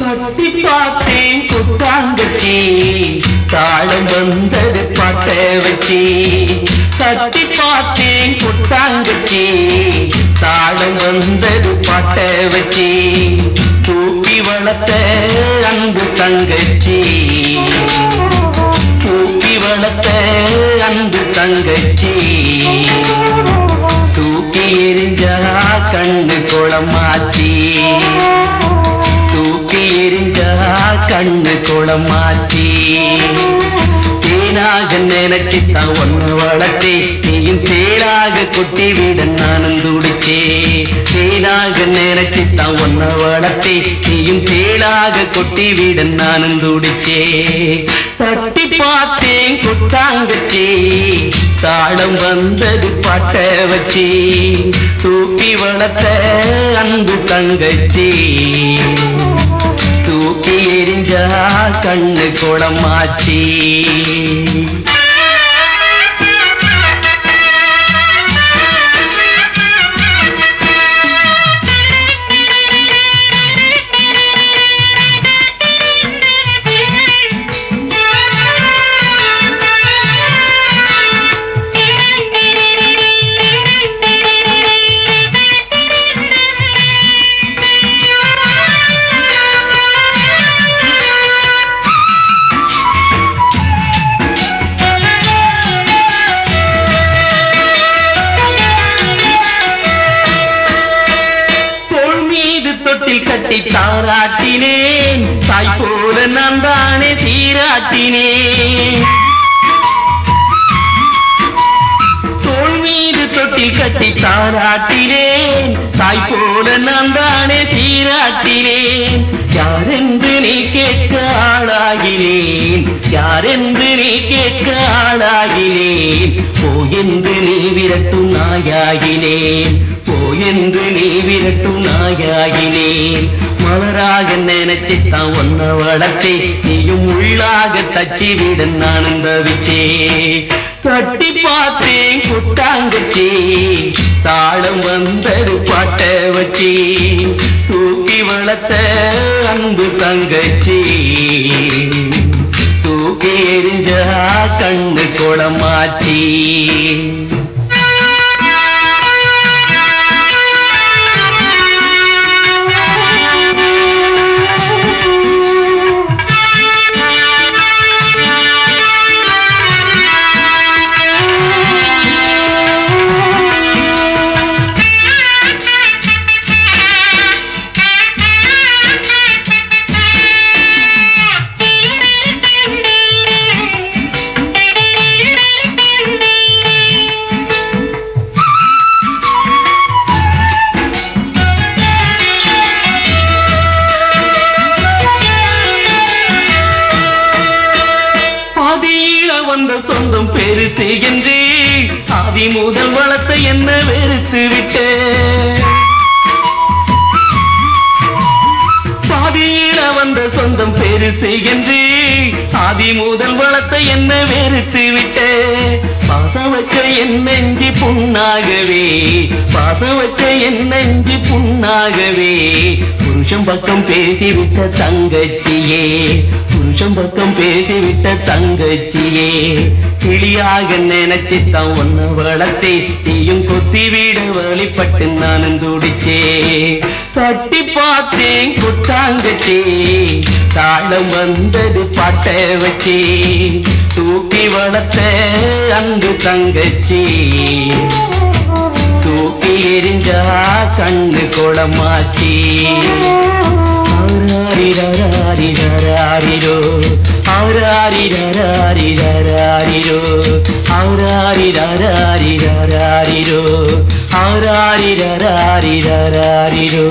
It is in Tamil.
தட்டி பார்த்தேன் புத்தாங்கச்சி தாளம் வந்தது பாட்ட வச்சி தட்டி பார்த்தேன் புத்தாங்கச்சி தாளம் வந்தது பாட்ட வச்சி தூக்கி வளர்த்த அன்பு தங்கச்சி தூக்கி வளர்த்த அன்பு தங்கச்சி தூக்கி எரிஞ்சா கண்ணு குளமாச்சி தூக்கி எரிஞ்சா கண்ணு குளமாச்சி தேனாக நினைச்சித்தான் ஒன்னு வளர்த்தே நீயும் தேனாக கொட்டி விட நானும் துடிச்சே தேனாக நினைச்சித்தான் ஒன்னு வளர்த்தே நீயும் தேனாக கொட்டி விட நானும் துடிச்சே தட்டி பார்த்தேன் குத்தாங்கச்சி தாளம் வந்தது பாட்ட வச்சி தூக்கி வளர்த்த அன்பு தங்கச்சி தூக்கி எரிஞ்சா கண்ணு குளமாச்சி கட்டி தாராட்டினேன் தாய் போல நான் தானே சீராட்டினேன் தோள் மீது தொட்டில் கட்டி தாராட்டினேன் தாய் போல நான் தானே சீராட்டினேன் யாரென்று நீ கேட்க ஆளாகினேன் யாரென்று நீ கேட்க ஆளாகினேன் போ என்று நீ விரட்டும் நாயாகினேன் போ என்று நீ விரட்டும் நாயாகினேன் மலராக நினைச்சித்தான் ஒன்ன வளர்த்தே நீயும் உள்ளாக தச்சி விட நானும் தவிச்சே தட்டி பார்த்தேன் குத்தாங்கச்சி தாளம் வந்தது பாட்ட வச்சி தூக்கி வளர்த்த அன்பு தங்கச்சி தூக்கி எரிஞ்சா கண்ணு குளமாச்சி சொந்தம் பெருத்து என்று ஆதி முதல் வளர்த்த என்ன வெறுத்து விட்ட பாதியில வந்த சொந்தம் பெருசு என்று ஆதி முதல் வளர்த்த என்ன வெறுத்து விட்ட பாசம் வச்ச என் நெஞ்சு புண்ணாகவே பாசம் வச்ச என் நெஞ்சு புண்ணாகவே புருஷன் பக்கம் பேசிவிட்ட தங்கச்சியே புருஷன் பக்கம் பேசிவிட்ட தங்கச்சியே கிளியாக நினைச்சித்தான் ஒன்ன வளர்த்தே நீயும் கொத்தி வீட வழிபட்டு நானும் துடிச்சே தட்டி பார்த்தேன் குத்தாங்கச்சி தாளம் வந்தது பாட்ட வச்சி தூக்கி வளர்த்த அன்பு தங்கச்சி தூக்கி எரிஞ்சா கண்ணு குளமாச்சி ஆராரிரோ ஆராரிரோ ஆராரிரோ ஆராரிரோ